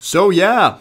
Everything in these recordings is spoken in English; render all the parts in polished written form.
So yeah,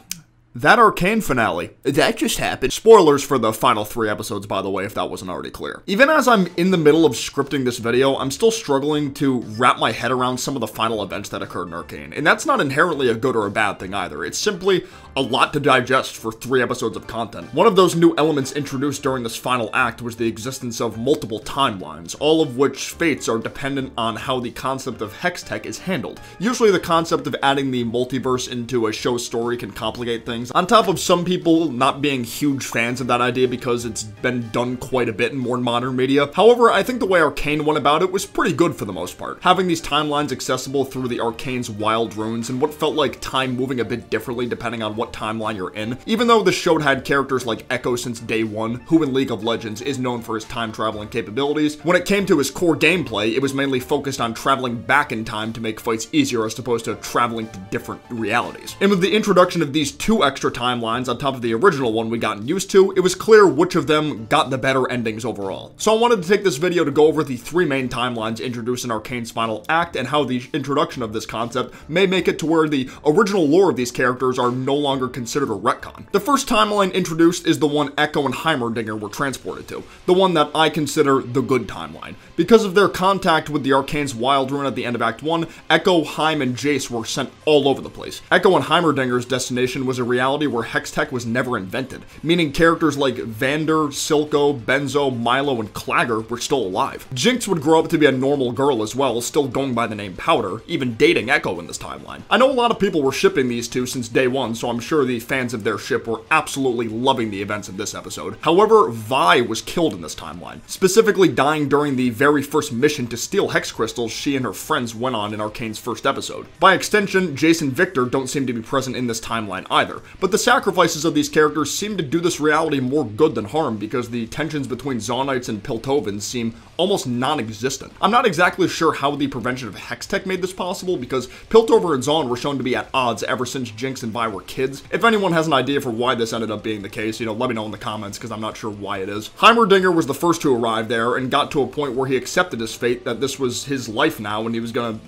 that Arcane finale. That just happened. Spoilers for the final 3 episodes, by the way, if that wasn't already clear. Even as I'm in the middle of scripting this video, I'm still struggling to wrap my head around some of the final events that occurred in Arcane. And that's not inherently a good or a bad thing either. It's simply a lot to digest for 3 episodes of content. One of those new elements introduced during this final act was the existence of multiple timelines, all of which fates are dependent on how the concept of Hextech is handled. Usually the concept of adding the multiverse into a show story can complicate things, on top of some people not being huge fans of that idea because it's been done quite a bit in more modern media. However, I think the way Arcane went about it was pretty good for the most part. Having these timelines accessible through the Arcane's wild runes and what felt like time moving a bit differently depending on what timeline you're in. Even though the show had characters like Echo since day one, who in League of Legends is known for his time traveling capabilities, when it came to his core gameplay, it was mainly focused on traveling back in time to make fights easier as opposed to traveling to different realities. And with the introduction of these 2 extra timelines on top of the original one we gotten used to, it was clear which of them got the better endings overall. So I wanted to take this video to go over the 3 main timelines introduced in Arcane's final act and how the introduction of this concept may make it to where the original lore of these characters are no longer considered a retcon. The first timeline introduced is the one Echo and Heimerdinger were transported to, the one that I consider the good timeline. Because of their contact with the Arcane's wild rune at the end of Act 1, Echo, Heim, and Jace were sent all over the place. Echo and Heimerdinger's destination was a reality where Hextech was never invented, meaning characters like Vander, Silco, Benzo, Milo, and Clagger were still alive. Jinx would grow up to be a normal girl as well, still going by the name Powder, even dating Echo in this timeline. I know a lot of people were shipping these two since day one, so I'm sure the fans of their ship were absolutely loving the events of this episode. However, Vi was killed in this timeline, specifically dying during the very first mission to steal Hex Crystals she and her friends went on in Arcane's first episode. By extension, Jace and Victor don't seem to be present in this timeline either, but the sacrifices of these characters seem to do this reality more good than harm because the tensions between Zawnites and Piltovans seem almost non-existent. I'm not exactly sure how the prevention of Hextech made this possible because Piltover and Zaun were shown to be at odds ever since Jinx and Vi were kids. If anyone has an idea for why this ended up being the case, let me know in the comments because I'm not sure why it is. Heimerdinger was the first to arrive there and got to a point where he accepted his fate, that this was his life now and he was gonna,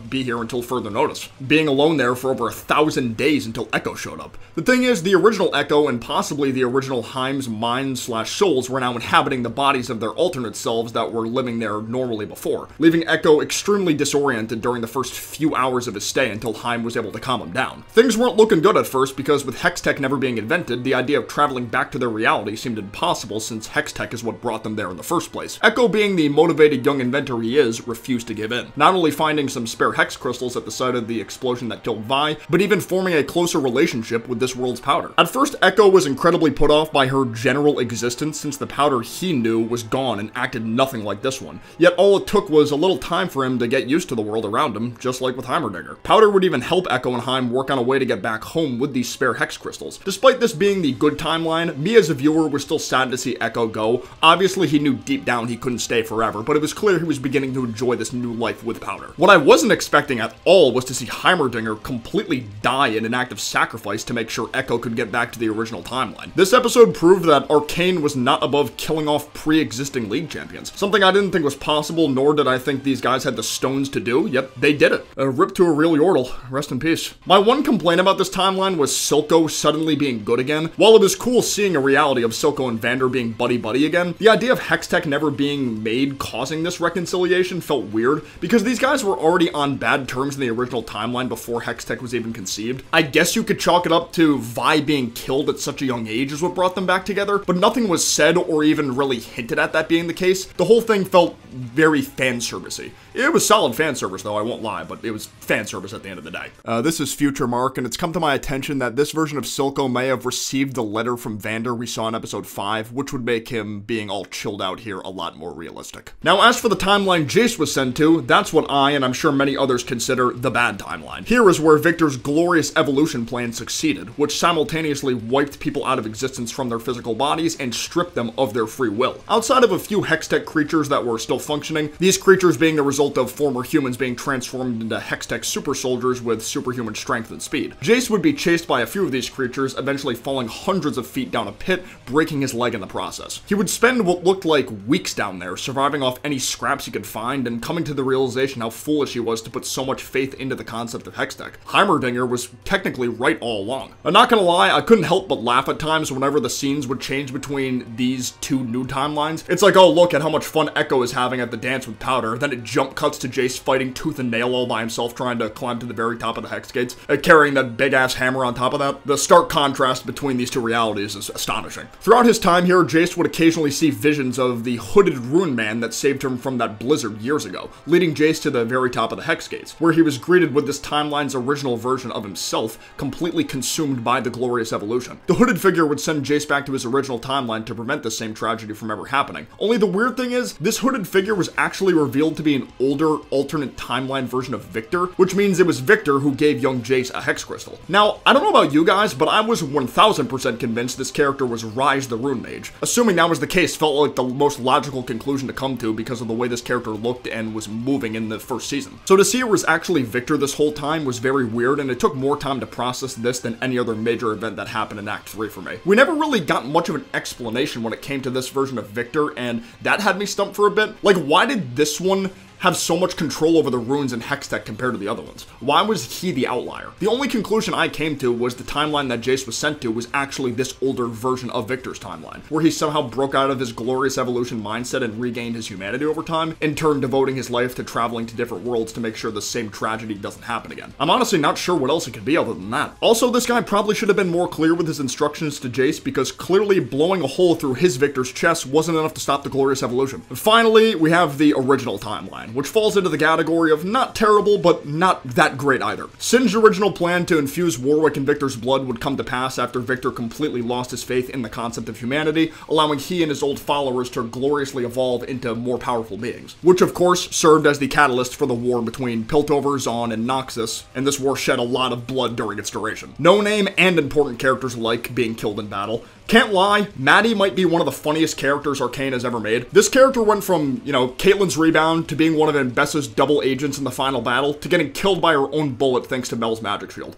be here until further notice. Being alone there for over 1,000 days until Echo showed up. The thing is, the original Echo and possibly the original Heim's mind/souls were now inhabiting the bodies of their alternate selves that were living there normally before, leaving Echo extremely disoriented during the first few hours of his stay until Heim was able to calm him down. Things weren't looking good at first because with Hextech never being invented, the idea of traveling back to their reality seemed impossible since Hextech is what brought them there in the first place. Echo, being the motivated young inventor he is, refused to give in, not only finding some spare Hex Crystals at the site of the explosion that killed Vi, but even forming a closer relationship with this world's Powder. At first, Echo was incredibly put off by her general existence since the Powder he knew was gone and acted nothing like this one. Yet all it took was a little time for him to get used to the world around him, just like with Heimerdinger. Powder would even help Echo and Heim work on a way to get back home with these spare Hex Crystals. Despite this being the good timeline, me as a viewer was still sad to see Echo go. Obviously he knew deep down he couldn't stay forever, but it was clear he was beginning to enjoy this new life with Powder. What I wasn't expecting at all was to see Heimerdinger completely die in an act of sacrifice to make sure Echo could get back to the original timeline. This episode proved that Arcane was not above killing off pre-existing League champions, something I didn't think was possible, nor did I think these guys had the stones to do, yet they did it. Rip to a real Yordle, rest in peace. My one complaint about this timeline was Silco suddenly being good again. While it was cool seeing a reality of Silco and Vander being buddy-buddy again, the idea of Hextech never being made causing this reconciliation felt weird, because these guys were already on bad terms in the original timeline before Hextech was even conceived. I guess you could chalk it up to Vi being killed at such a young age is what brought them back together, but nothing was said or even really hinted at that being the case. The whole thing felt very fan-servicey. It was solid fan service though, I won't lie, but it was fan service at the end of the day. This is Future Mark, and it's come to my attention that this version of Silco may have received the letter from Vander we saw in episode 5, which would make him being all chilled out here a lot more realistic. Now, as for the timeline Jace was sent to, that's what I, and I'm sure many others, consider the bad timeline. Here is where Victor's glorious evolution plan succeeded, which simultaneously wiped people out of existence from their physical bodies and stripped them of their free will. Outside of a few Hextech creatures that were still functioning, these creatures being the result of former humans being transformed into Hextech super soldiers with superhuman strength and speed. Jace would be chased by a few of these creatures, eventually falling hundreds of feet down a pit, breaking his leg in the process. He would spend what looked like weeks down there, surviving off any scraps he could find, and coming to the realization how foolish he was to put so much faith into the concept of Hextech. Heimerdinger was technically right all along. I'm not gonna lie, I couldn't help but laugh at times whenever the scenes would change between these two new timelines. It's like, oh, look at how much fun Echo is having at the dance with Powder, then it jump cuts to Jace fighting tooth and nail all by himself, trying to climb to the very top of the Hex Gates, carrying that big-ass hammer on top of that. The stark contrast between these two realities is astonishing. Throughout his time here, Jace would occasionally see visions of the hooded Rune Man that saved him from that blizzard years ago, leading Jace to the very top of the Hex Gates, where he was greeted with this timeline's original version of himself, completely consumed by the glorious evolution. The hooded figure would send Jace back to his original timeline to prevent the same tragedy from ever happening. Only the weird thing is, this hooded figure was actually revealed to be an older, alternate timeline version of Victor, which means it was Victor who gave young Jace a Hex Crystal. Now, I don't know about you guys, but I was 1000% convinced this character was Rise the Rune Mage. Assuming that was the case felt like the most logical conclusion to come to because of the way this character looked and was moving in the first season. So to see it was actually Victor this whole time was very weird, and it took more time to process this than any other major event that happened in Act 3 for me. We never really got much of an explanation when it came to this version of Victor, and that had me stumped for a bit. Like, why did this one have so much control over the runes and Hextech compared to the other ones? Why was he the outlier? The only conclusion I came to was the timeline that Jace was sent to was actually this older version of Victor's timeline, where he somehow broke out of his glorious evolution mindset and regained his humanity over time, in turn devoting his life to traveling to different worlds to make sure the same tragedy doesn't happen again. I'm honestly not sure what else it could be other than that. Also, this guy probably should have been more clear with his instructions to Jace, because clearly blowing a hole through his Victor's chest wasn't enough to stop the glorious evolution. And finally, we have the original timeline, which falls into the category of not terrible, but not that great either. Sin's original plan to infuse Warwick in Victor's blood would come to pass after Victor completely lost his faith in the concept of humanity, allowing he and his old followers to gloriously evolve into more powerful beings, which of course served as the catalyst for the war between Piltover, Zaun, and Noxus, and this war shed a lot of blood during its duration. No name and important characters alike being killed in battle. Can't lie, Maddie might be one of the funniest characters Arcane has ever made. This character went from, Caitlyn's rebound to being one of Mbessa's double agents in the final battle to getting killed by her own bullet thanks to Mel's magic shield.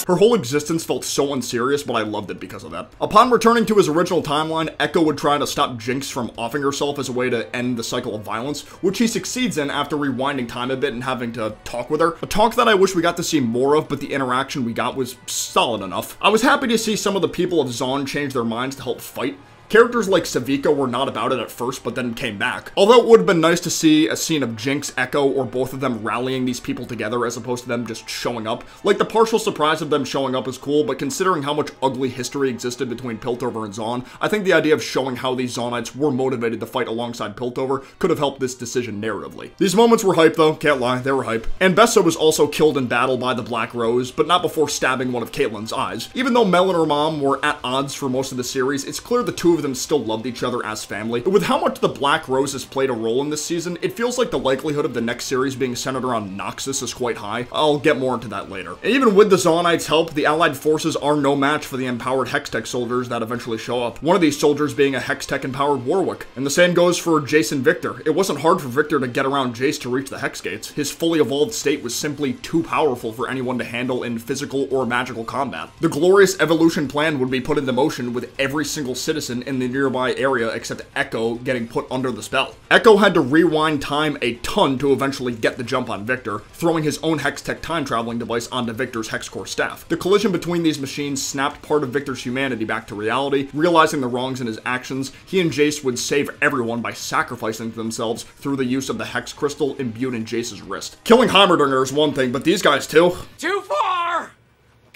Her whole existence felt so unserious, but I loved it because of that. Upon returning to his original timeline, Echo would try to stop Jinx from offing herself as a way to end the cycle of violence, which he succeeds in after rewinding time a bit and having to talk with her. A talk that I wish we got to see more of, but the interaction we got was solid enough. I was happy to see some of the people of Zaun change their minds to help fight. Characters like Savika were not about it at first, but then came back. Although it would have been nice to see a scene of Jinx, Echo, or both of them rallying these people together as opposed to them just showing up. Like, the partial surprise of them showing up is cool, but considering how much ugly history existed between Piltover and Zaun, I think the idea of showing how these Zaunites were motivated to fight alongside Piltover could have helped this decision narratively. These moments were hype though, can't lie, they were hype. And Mbessa was also killed in battle by the Black Rose, but not before stabbing one of Caitlyn's eyes. Even though Mel and her mom were at odds for most of the series, it's clear the two of them still loved each other as family. With how much the Black Rose has played a role in this season, it feels like the likelihood of the next series being centered around Noxus is quite high. I'll get more into that later. And even with the Zaunites' help, the Allied forces are no match for the empowered Hextech soldiers that eventually show up. One of these soldiers being a Hextech-empowered Warwick. And the same goes for Jace and Victor. It wasn't hard for Victor to get around Jace to reach the Hex Gates. His fully evolved state was simply too powerful for anyone to handle in physical or magical combat. The glorious evolution plan would be put into motion with every single citizen in the nearby area except Echo getting put under the spell. Echo had to rewind time a ton to eventually get the jump on Victor, throwing his own Hextech time-traveling device onto Victor's Hexcore staff. The collision between these machines snapped part of Victor's humanity back to reality. Realizing the wrongs in his actions, he and Jace would save everyone by sacrificing themselves through the use of the Hex Crystal imbued in Jace's wrist. Killing Heimerdinger is one thing, but these guys too. Too far!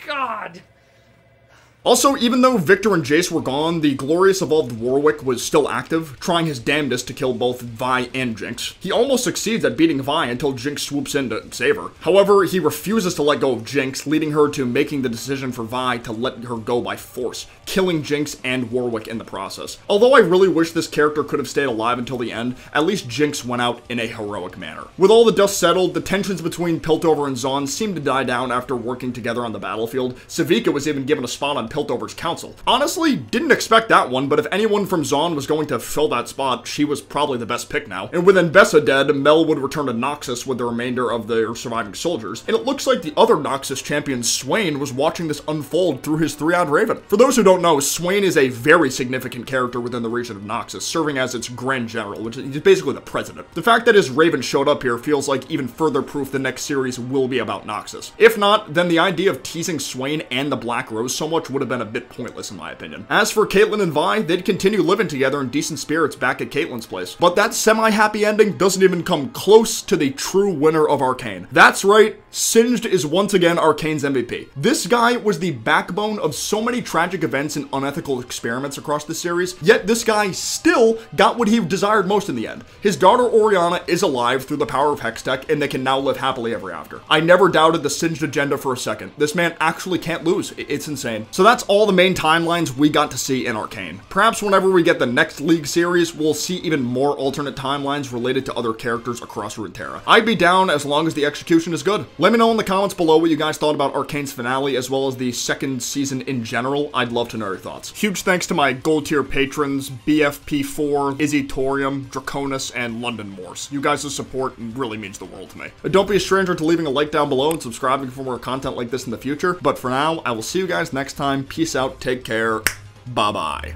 God! Also, even though Victor and Jace were gone, the glorious evolved Warwick was still active, trying his damnedest to kill both Vi and Jinx. He almost succeeds at beating Vi until Jinx swoops in to save her. However, he refuses to let go of Jinx, leading her to making the decision for Vi to let her go by force, killing Jinx and Warwick in the process. Although I really wish this character could have stayed alive until the end, at least Jinx went out in a heroic manner. With all the dust settled, the tensions between Piltover and Zaun seemed to die down after working together on the battlefield. Savika was even given a spot on Piltover's council. Honestly, didn't expect that one, but if anyone from Zaun was going to fill that spot, she was probably the best pick now. And with Anbessa dead, Mel would return to Noxus with the remainder of their surviving soldiers. And it looks like the other Noxus champion, Swain, was watching this unfold through his 3-eyed raven. For those who don't know, Swain is a very significant character within the region of Noxus, serving as its Grand General, which is basically the president. The fact that his raven showed up here feels like even further proof the next series will be about Noxus. If not, then the idea of teasing Swain and the Black Rose so much would have been a bit pointless in my opinion. As for Caitlyn and Vi, they'd continue living together in decent spirits back at Caitlyn's place. But that semi-happy ending doesn't even come close to the true winner of Arcane. That's right, Singed is once again Arcane's MVP. This guy was the backbone of so many tragic events and unethical experiments across the series, yet this guy still got what he desired most in the end. His daughter Oriana is alive through the power of Hextech, and they can now live happily ever after. I never doubted the Singed agenda for a second. This man actually can't lose. It's insane. So that's all the main timelines we got to see in Arcane. Perhaps whenever we get the next League series, we'll see even more alternate timelines related to other characters across Runeterra. I'd be down as long as the execution is good. Let me know in the comments below what you guys thought about Arcane's finale, as well as the second season in general. I'd love to know your thoughts. Huge thanks to my gold tier patrons, BFP4, Izzy Torium, Draconis, and London Morse. You guys' support really means the world to me. Don't be a stranger to leaving a like down below and subscribing for more content like this in the future. But for now, I will see you guys next time. Peace out, take care, bye-bye.